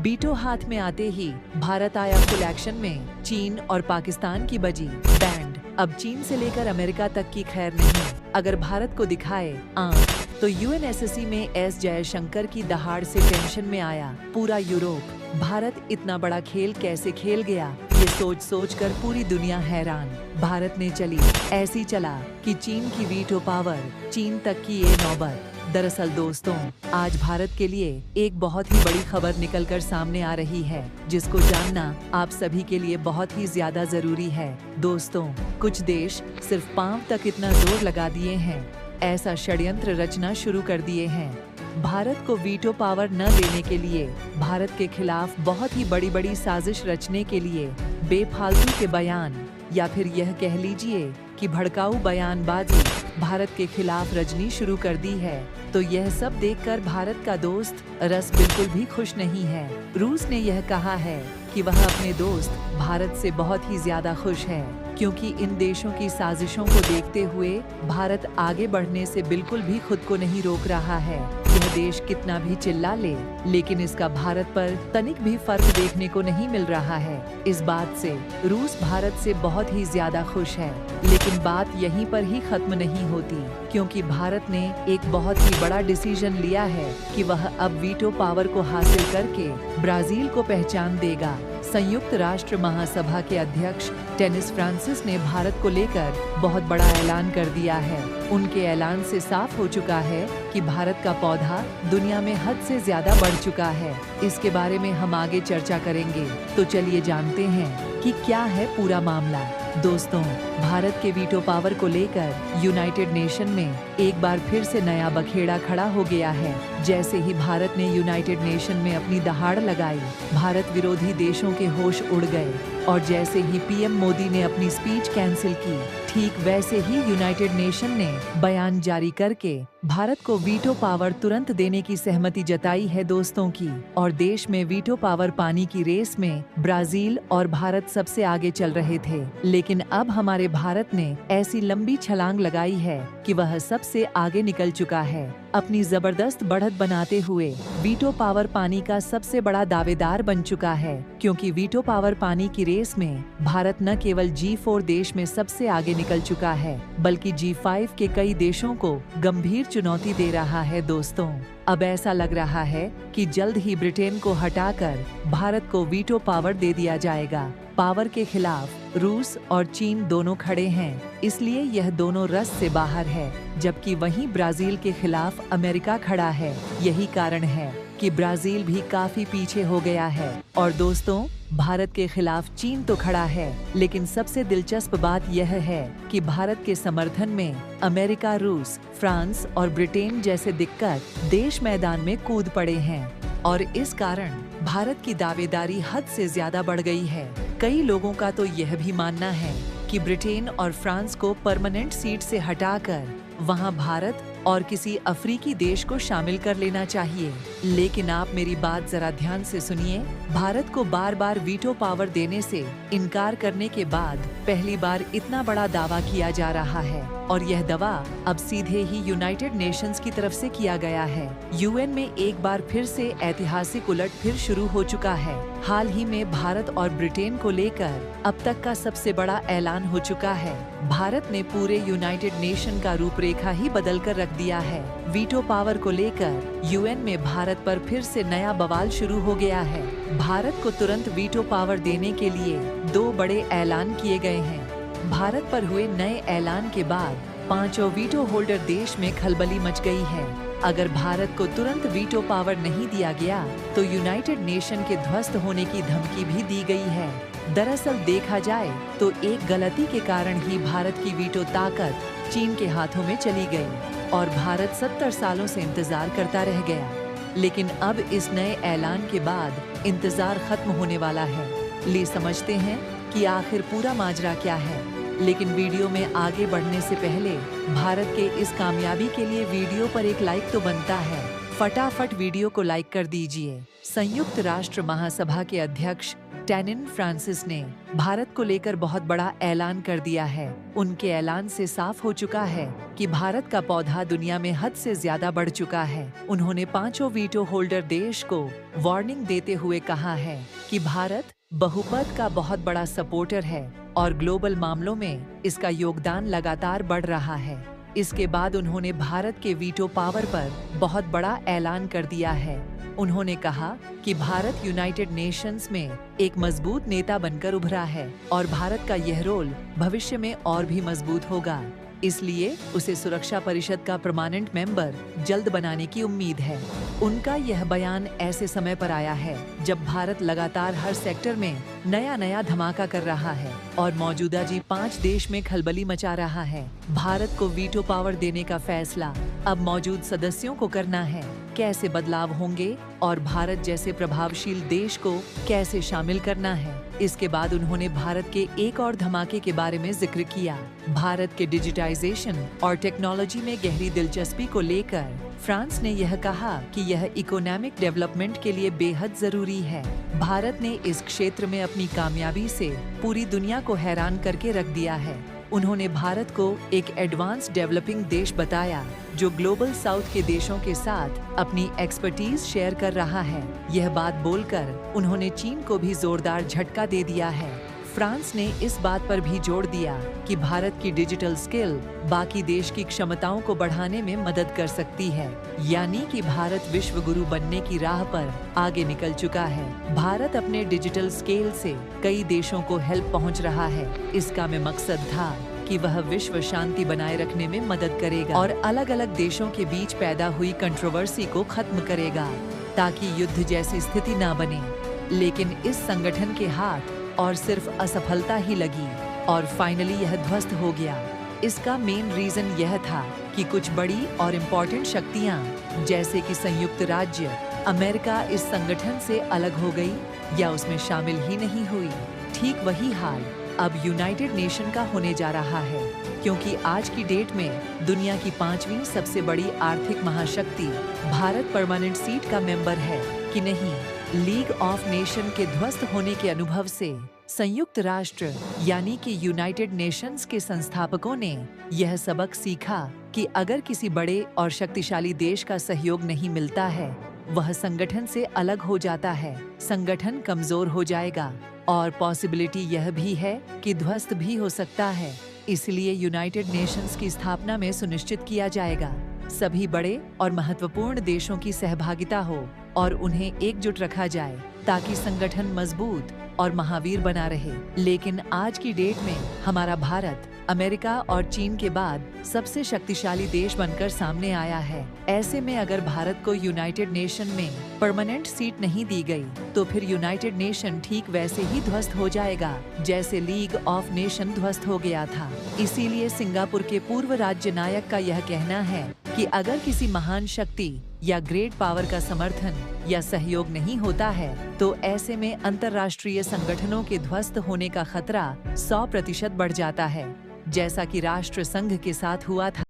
Veto हाथ में आते ही भारत आया फुल एक्शन में। चीन और पाकिस्तान की बजी बैंड। अब चीन से लेकर अमेरिका तक की खैर नहीं, अगर भारत को दिखाए आंख तो यूएनएससी में एस जयशंकर की दहाड़ से टेंशन में आया पूरा यूरोप। भारत इतना बड़ा खेल कैसे खेल गया, ये सोच सोच कर पूरी दुनिया हैरान। भारत ने चली ऐसी चला कि चीन की वीटो पावर, चीन तक की ये नौबत। दरअसल दोस्तों, आज भारत के लिए एक बहुत ही बड़ी खबर निकलकर सामने आ रही है, जिसको जानना आप सभी के लिए बहुत ही ज्यादा जरूरी है। दोस्तों, कुछ देश सिर्फ पांव तक इतना जोर लगा दिए हैं, ऐसा षड्यंत्र रचना शुरू कर दिए हैं भारत को वीटो पावर न देने के लिए, भारत के खिलाफ बहुत ही बड़ी बड़ी साजिश रचने के लिए बेफालतू के बयान या फिर यह कह लीजिए कि भड़काऊ बयानबाजी भारत के खिलाफ रचनी शुरू कर दी है। तो यह सब देखकर भारत का दोस्त रस बिल्कुल भी खुश नहीं है। रूस ने यह कहा है कि वह अपने दोस्त भारत से बहुत ही ज्यादा खुश है, क्योंकि इन देशों की साजिशों को देखते हुए भारत आगे बढ़ने से बिल्कुल भी खुद को नहीं रोक रहा है। यह देश कितना भी चिल्ला ले, लेकिन इसका भारत पर तनिक भी फर्क देखने को नहीं मिल रहा है। इस बात से रूस भारत से बहुत ही ज्यादा खुश है, लेकिन बात यहीं पर ही खत्म नहीं होती, क्योंकि भारत ने एक बहुत ही बड़ा डिसीजन लिया है कि वह अब वीटो पावर को हासिल करके ब्राजील को पहचान देगा। संयुक्त राष्ट्र महासभा के अध्यक्ष टेनिस फ्रांसिस ने भारत को लेकर बहुत बड़ा ऐलान कर दिया है। उनके ऐलान से साफ हो चुका है कि भारत का पौधा दुनिया में हद से ज्यादा बढ़ चुका है। इसके बारे में हम आगे चर्चा करेंगे, तो चलिए जानते हैं कि क्या है पूरा मामला। दोस्तों, भारत के वीटो पावर को लेकर यूनाइटेड नेशन में एक बार फिर से नया बखेड़ा खड़ा हो गया है। जैसे ही भारत ने यूनाइटेड नेशन में अपनी दहाड़ लगाई, भारत विरोधी देशों के होश उड़ गए, और जैसे ही पीएम मोदी ने अपनी स्पीच कैंसिल की, ठीक वैसे ही यूनाइटेड नेशन ने बयान जारी करके भारत को वीटो पावर तुरंत देने की सहमति जताई है दोस्तों की। और देश में वीटो पावर पाने की रेस में ब्राजील और भारत सबसे आगे चल रहे थे, लेकिन अब हमारे भारत ने ऐसी लंबी छलांग लगाई है कि वह सबसे आगे निकल चुका है। अपनी जबरदस्त बढ़त बनाते हुए वीटो पावर पाने का सबसे बड़ा दावेदार बन चुका है, क्योंकि वीटो पावर पाने की रेस में भारत न केवल G4 देश में सबसे आगे निकल चुका है, बल्कि G5 के कई देशों को गंभीर चुनौती दे रहा है। दोस्तों, अब ऐसा लग रहा है कि जल्द ही ब्रिटेन को हटाकर भारत को वीटो पावर दे दिया जाएगा। पावर के खिलाफ रूस और चीन दोनों खड़े हैं, इसलिए यह दोनों रस से बाहर है, जबकि वहीं ब्राजील के खिलाफ अमेरिका खड़ा है। यही कारण है कि ब्राजील भी काफी पीछे हो गया है। और दोस्तों, भारत के खिलाफ चीन तो खड़ा है, लेकिन सबसे दिलचस्प बात यह है कि भारत के समर्थन में अमेरिका, रूस, फ्रांस और ब्रिटेन जैसे दिक्कत देश मैदान में कूद पड़े हैं, और इस कारण भारत की दावेदारी हद से ज्यादा बढ़ गई है। कई लोगों का तो यह भी मानना है कि ब्रिटेन और फ्रांस को परमानेंट सीट से हटाकर वहां भारत और किसी अफ्रीकी देश को शामिल कर लेना चाहिए। लेकिन आप मेरी बात जरा ध्यान से सुनिए। भारत को बार बार वीटो पावर देने से इनकार करने के बाद पहली बार इतना बड़ा दावा किया जा रहा है, और यह दावा अब सीधे ही यूनाइटेड नेशंस की तरफ से किया गया है। यूएन में एक बार फिर से ऐतिहासिक उलटफेर शुरू हो चुका है। हाल ही में भारत और ब्रिटेन को लेकर अब तक का सबसे बड़ा ऐलान हो चुका है। भारत ने पूरे यूनाइटेड नेशन का रूपरेखा ही बदल कर रख दिया है। वीटो पावर को लेकर यूएन में भारत पर फिर से नया बवाल शुरू हो गया है। भारत को तुरंत वीटो पावर देने के लिए 2 बड़े ऐलान किए गए हैं। भारत पर हुए नए ऐलान के बाद पांचों वीटो होल्डर देश में खलबली मच गई है। अगर भारत को तुरंत वीटो पावर नहीं दिया गया तो यूनाइटेड नेशन के ध्वस्त होने की धमकी भी दी गई है। दरअसल देखा जाए तो एक गलती के कारण ही भारत की वीटो ताकत चीन के हाथों में चली गई, और भारत 70 सालों से इंतजार करता रह गया। लेकिन अब इस नए ऐलान के बाद इंतजार खत्म होने वाला है। ले समझते हैं कि आखिर पूरा माजरा क्या है। लेकिन वीडियो में आगे बढ़ने से पहले भारत के इस कामयाबी के लिए वीडियो पर एक लाइक तो बनता है। फटाफट वीडियो को लाइक कर दीजिए। संयुक्त राष्ट्र महासभा के अध्यक्ष टेनिन फ्रांसिस ने भारत को लेकर बहुत बड़ा ऐलान कर दिया है। उनके ऐलान से साफ हो चुका है कि भारत का पौधा दुनिया में हद से ज्यादा बढ़ चुका है। उन्होंने पांचों वीटो होल्डर देश को वार्निंग देते हुए कहा है कि भारत बहुपद का बहुत बड़ा सपोर्टर है और ग्लोबल मामलों में इसका योगदान लगातार बढ़ रहा है। इसके बाद उन्होंने भारत के वीटो पावर पर बहुत बड़ा ऐलान कर दिया है। उन्होंने कहा कि भारत यूनाइटेड नेशंस में एक मजबूत नेता बनकर उभरा है और भारत का यह रोल भविष्य में और भी मजबूत होगा। इसलिए उसे सुरक्षा परिषद का परमानेंट मेंबर जल्द बनाने की उम्मीद है। उनका यह बयान ऐसे समय पर आया है जब भारत लगातार हर सेक्टर में नया धमाका कर रहा है और मौजूदा G5 देश में खलबली मचा रहा है। भारत को वीटो पावर देने का फैसला अब मौजूद सदस्यों को करना है। कैसे बदलाव होंगे और भारत जैसे प्रभावशील देश को कैसे शामिल करना है। इसके बाद उन्होंने भारत के एक और धमाके के बारे में जिक्र किया। भारत के डिजिटाइजेशन और टेक्नोलॉजी में गहरी दिलचस्पी को लेकर फ्रांस ने यह कहा कि यह इकोनॉमिक डेवलपमेंट के लिए बेहद जरूरी है। भारत ने इस क्षेत्र में अपनी कामयाबी से पूरी दुनिया को हैरान करके रख दिया है। उन्होंने भारत को एक एडवांस डेवलपिंग देश बताया जो ग्लोबल साउथ के देशों के साथ अपनी एक्सपर्टीज शेयर कर रहा है। यह बात बोलकर उन्होंने चीन को भी जोरदार झटका दे दिया है। फ्रांस ने इस बात पर भी जोर दिया कि भारत की डिजिटल स्किल बाकी देश की क्षमताओं को बढ़ाने में मदद कर सकती है, यानी कि भारत विश्व गुरु बनने की राह पर आगे निकल चुका है। भारत अपने डिजिटल स्केल से कई देशों को हेल्प पहुंच रहा है। इसका में मकसद था कि वह विश्व शांति बनाए रखने में मदद करेगा और अलग अलग देशों के बीच पैदा हुई कंट्रोवर्सी को खत्म करेगा ताकि युद्ध जैसी स्थिति न बने। लेकिन इस संगठन के हाथ और सिर्फ असफलता ही लगी और फाइनली यह ध्वस्त हो गया। इसका मेन रीजन यह था कि कुछ बड़ी और इम्पोर्टेंट शक्तियां जैसे कि संयुक्त राज्य अमेरिका इस संगठन से अलग हो गई या उसमें शामिल ही नहीं हुई। ठीक वही हाल अब यूनाइटेड नेशन का होने जा रहा है, क्योंकि आज की डेट में दुनिया की 5वीं सबसे बड़ी आर्थिक महाशक्ति भारत परमानेंट सीट का मेंबर है कि नहीं। लीग ऑफ नेशन के ध्वस्त होने के अनुभव से संयुक्त राष्ट्र यानी कि यूनाइटेड नेशंस के संस्थापकों ने यह सबक सीखा कि अगर किसी बड़े और शक्तिशाली देश का सहयोग नहीं मिलता है, वह संगठन से अलग हो जाता है, संगठन कमजोर हो जाएगा और पॉसिबिलिटी यह भी है कि ध्वस्त भी हो सकता है। इसलिए यूनाइटेड नेशंस की स्थापना में सुनिश्चित किया जाएगा सभी बड़े और महत्वपूर्ण देशों की सहभागिता हो और उन्हें एकजुट रखा जाए ताकि संगठन मजबूत और महावीर बना रहे। लेकिन आज की डेट में हमारा भारत अमेरिका और चीन के बाद सबसे शक्तिशाली देश बनकर सामने आया है। ऐसे में अगर भारत को यूनाइटेड नेशन में परमानेंट सीट नहीं दी गई तो फिर यूनाइटेड नेशन ठीक वैसे ही ध्वस्त हो जाएगा जैसे लीग ऑफ नेशन ध्वस्त हो गया था। इसीलिए सिंगापुर के पूर्व राज्य नायक का यह कहना है कि अगर किसी महान शक्ति या ग्रेट पावर का समर्थन या सहयोग नहीं होता है तो ऐसे में अंतर्राष्ट्रीय संगठनों के ध्वस्त होने का खतरा 100% बढ़ जाता है, जैसा कि राष्ट्र संघ के साथ हुआ था।